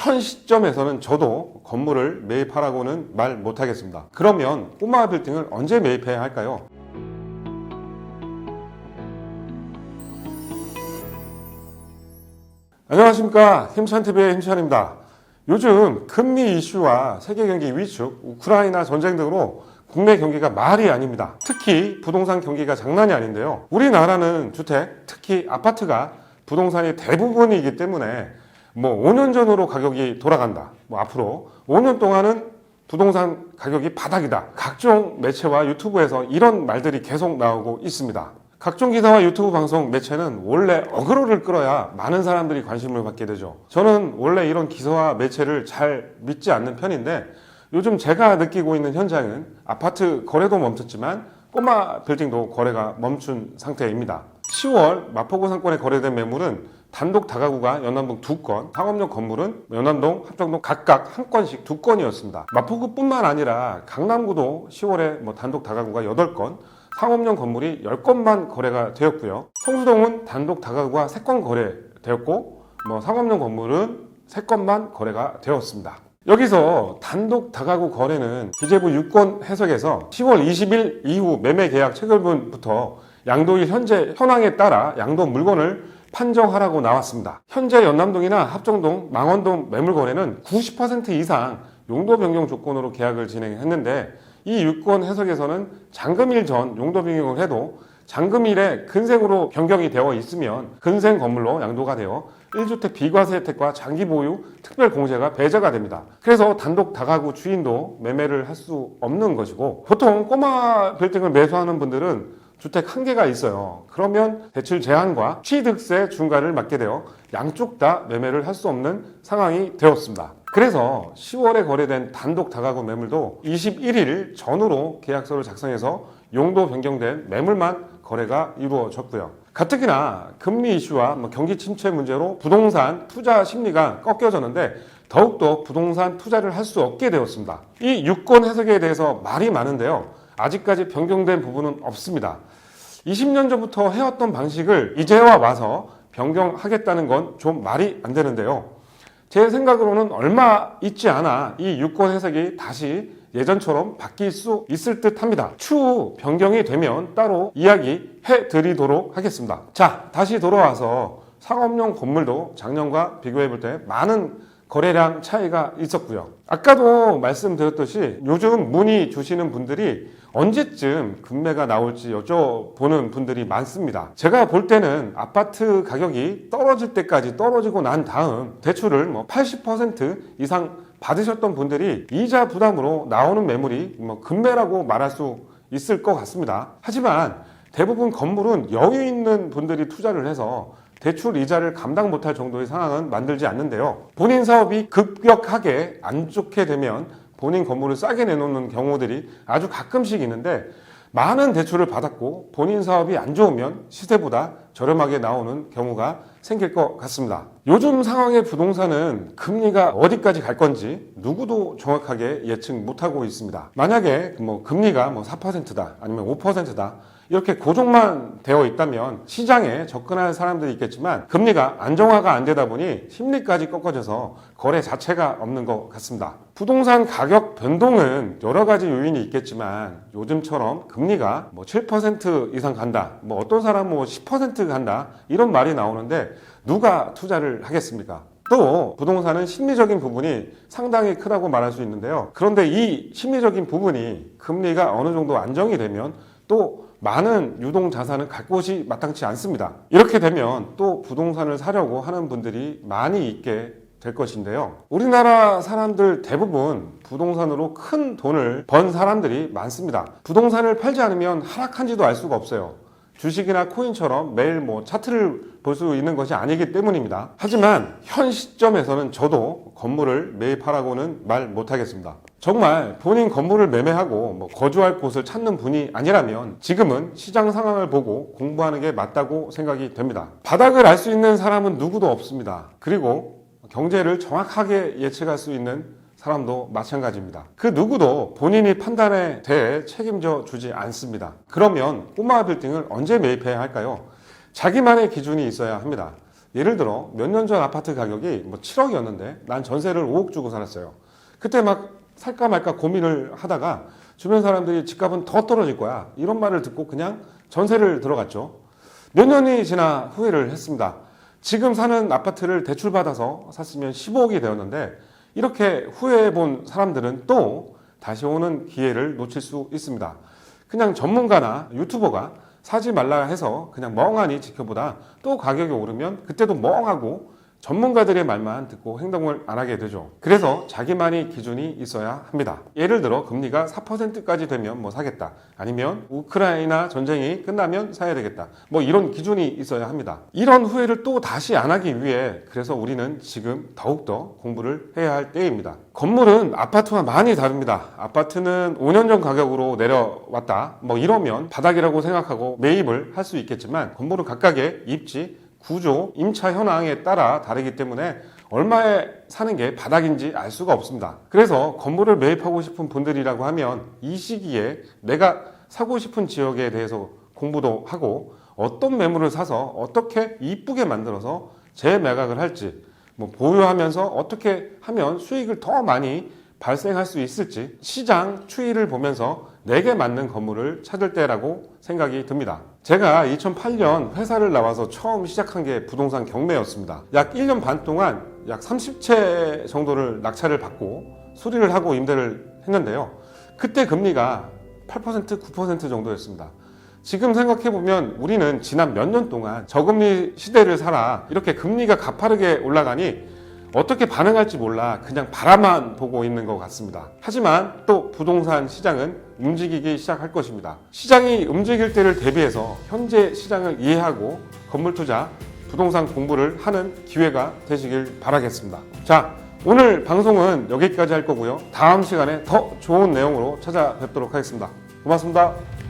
현 시점에서는 저도 건물을 매입하라고는 말 못하겠습니다. 그러면 꼬마 빌딩을 언제 매입해야 할까요? 안녕하십니까, 힘찬TV의 힘찬입니다. 요즘 금리 이슈와 세계 경기 위축, 우크라이나 전쟁 등으로 국내 경기가 말이 아닙니다. 특히 부동산 경기가 장난이 아닌데요. 우리나라는 주택, 특히 아파트가 부동산이 대부분이기 때문에 5년 전으로 가격이 돌아간다. 앞으로 5년 동안은 부동산 가격이 바닥이다. 각종 매체와 유튜브에서 이런 말들이 계속 나오고 있습니다. 각종 기사와 유튜브 방송 매체는 원래 어그로를 끌어야 많은 사람들이 관심을 받게 되죠. 저는 원래 이런 기사와 매체를 잘 믿지 않는 편인데 요즘 제가 느끼고 있는 현장은 아파트 거래도 멈췄지만 꼬마 빌딩도 거래가 멈춘 상태입니다. 10월 마포구 상권에 거래된 매물은 단독 다가구가 연남동 2건, 상업용 건물은 연남동, 합정동 각각 한 건씩 2건이었습니다. 마포구뿐만 아니라 강남구도 10월에 단독 다가구가 8건, 상업용 건물이 10건만 거래가 되었고요. 성수동은 단독 다가구가 3건 거래되었고 상업용 건물은 3건만 거래가 되었습니다. 여기서 단독 다가구 거래는 기재부 유권 해석에서 10월 20일 이후 매매 계약 체결분부터 양도일 현재 현황에 따라 양도 물건을 판정하라고 나왔습니다. 현재 연남동이나 합정동, 망원동 매물 거래는 90% 이상 용도 변경 조건으로 계약을 진행했는데 이 유권 해석에서는 잔금일 전 용도 변경을 해도 잔금일에 근생으로 변경이 되어 있으면 근생 건물로 양도가 되어 1주택 비과세 혜택과 장기 보유 특별 공제가 배제가 됩니다. 그래서 단독 다가구 주인도 매매를 할 수 없는 것이고, 보통 꼬마 빌딩을 매수하는 분들은 주택 한 개가 있어요. 그러면 대출 제한과 취득세 중과를 맞게 되어 양쪽 다 매매를 할 수 없는 상황이 되었습니다. 그래서 10월에 거래된 단독 다가구 매물도 21일 전후로 계약서를 작성해서 용도 변경된 매물만 거래가 이루어졌고요. 가뜩이나 금리 이슈와 경기 침체 문제로 부동산 투자 심리가 꺾여졌는데 더욱더 부동산 투자를 할 수 없게 되었습니다. 이 유권 해석에 대해서 말이 많은데요. 아직까지 변경된 부분은 없습니다. 20년 전부터 해왔던 방식을 이제와 와서 변경하겠다는 건 좀 말이 안 되는데요. 제 생각으로는 얼마 있지 않아 이 유권 해석이 다시 예전처럼 바뀔 수 있을 듯 합니다. 추후 변경이 되면 따로 이야기해 드리도록 하겠습니다. 자, 다시 돌아와서 상업용 건물도 작년과 비교해 볼 때 많은 거래량 차이가 있었고요. 아까도 말씀드렸듯이 요즘 문의 주시는 분들이 언제쯤 급매가 나올지 여쭤보는 분들이 많습니다. 제가 볼 때는 아파트 가격이 떨어질 때까지 떨어지고 난 다음 대출을 80% 이상 받으셨던 분들이 이자 부담으로 나오는 매물이 급매라고 말할 수 있을 것 같습니다. 하지만 대부분 건물은 여유 있는 분들이 투자를 해서 대출 이자를 감당 못할 정도의 상황은 만들지 않는데요. 본인 사업이 급격하게 안 좋게 되면 본인 건물을 싸게 내놓는 경우들이 아주 가끔씩 있는데, 많은 대출을 받았고 본인 사업이 안 좋으면 시세보다 저렴하게 나오는 경우가 생길 것 같습니다. 요즘 상황의 부동산은 금리가 어디까지 갈 건지 누구도 정확하게 예측 못하고 있습니다. 만약에 금리가 4%다 아니면 5%다 이렇게 고정만 되어 있다면 시장에 접근할 사람들이 있겠지만 금리가 안정화가 안 되다 보니 심리까지 꺾어져서 거래 자체가 없는 것 같습니다. 부동산 가격 변동은 여러 가지 요인이 있겠지만 요즘처럼 금리가 7% 이상 간다, 어떤 사람은 10% 간다 이런 말이 나오는데 누가 투자를 하겠습니까? 또 부동산은 심리적인 부분이 상당히 크다고 말할 수 있는데요. 그런데 이 심리적인 부분이 금리가 어느 정도 안정이 되면 또 많은 유동 자산을 갈 곳이 마땅치 않습니다. 이렇게 되면 또 부동산을 사려고 하는 분들이 많이 있게 될 것인데요. 우리나라 사람들 대부분 부동산으로 큰 돈을 번 사람들이 많습니다. 부동산을 팔지 않으면 하락한지도 알 수가 없어요. 주식이나 코인처럼 매일 차트를 볼 수 있는 것이 아니기 때문입니다. 하지만 현 시점에서는 저도 건물을 매입하라고는 말 못하겠습니다. 정말 본인 건물을 매매하고 거주할 곳을 찾는 분이 아니라면 지금은 시장 상황을 보고 공부하는 게 맞다고 생각이 됩니다. 바닥을 알 수 있는 사람은 누구도 없습니다. 그리고 경제를 정확하게 예측할 수 있는 사람도 마찬가지입니다. 그 누구도 본인이 판단에 대해 책임져 주지 않습니다. 그러면 꼬마 빌딩을 언제 매입해야 할까요? 자기만의 기준이 있어야 합니다. 예를 들어 몇 년 전 아파트 가격이 뭐 7억이었는데 난 전세를 5억 주고 살았어요. 그때 막 살까 말까 고민을 하다가 주변 사람들이 집값은 더 떨어질 거야 이런 말을 듣고 그냥 전세를 들어갔죠. 몇 년이 지나 후회를 했습니다. 지금 사는 아파트를 대출받아서 샀으면 15억이 되었는데 이렇게 후회해 본 사람들은 또 다시 오는 기회를 놓칠 수 있습니다. 그냥 전문가나 유튜버가 사지 말라 해서 그냥 멍하니 지켜보다 또 가격이 오르면 그때도 멍하고 전문가들의 말만 듣고 행동을 안 하게 되죠. 그래서 자기만의 기준이 있어야 합니다. 예를 들어 금리가 4%까지 되면 뭐 사겠다. 아니면 우크라이나 전쟁이 끝나면 사야 되겠다. 뭐 이런 기준이 있어야 합니다. 이런 후회를 또 다시 안 하기 위해 그래서 우리는 지금 더욱더 공부를 해야 할 때입니다. 건물은 아파트와 많이 다릅니다. 아파트는 5년 전 가격으로 내려왔다. 뭐 이러면 바닥이라고 생각하고 매입을 할 수 있겠지만 건물은 각각의 입지, 구조, 임차 현황에 따라 다르기 때문에 얼마에 사는 게 바닥인지 알 수가 없습니다. 그래서 건물을 매입하고 싶은 분들이라고 하면 이 시기에 내가 사고 싶은 지역에 대해서 공부도 하고 어떤 매물을 사서 어떻게 이쁘게 만들어서 재매각을 할지 뭐 보유하면서 어떻게 하면 수익을 더 많이 발생할 수 있을지 시장 추이를 보면서 내게 맞는 건물을 찾을 때라고 생각이 듭니다. 제가 2008년 회사를 나와서 처음 시작한 게 부동산 경매였습니다. 약 1년 반 동안 약 30채 정도를 낙찰을 받고 수리를 하고 임대를 했는데요. 그때 금리가 8%, 9% 정도였습니다. 지금 생각해보면 우리는 지난 몇 년 동안 저금리 시대를 살아 이렇게 금리가 가파르게 올라가니 어떻게 반응할지 몰라 그냥 바라만 보고 있는 것 같습니다. 하지만 또 부동산 시장은 움직이기 시작할 것입니다. 시장이 움직일 때를 대비해서 현재 시장을 이해하고 건물 투자, 부동산 공부를 하는 기회가 되시길 바라겠습니다. 자, 오늘 방송은 여기까지 할 거고요. 다음 시간에 더 좋은 내용으로 찾아뵙도록 하겠습니다. 고맙습니다.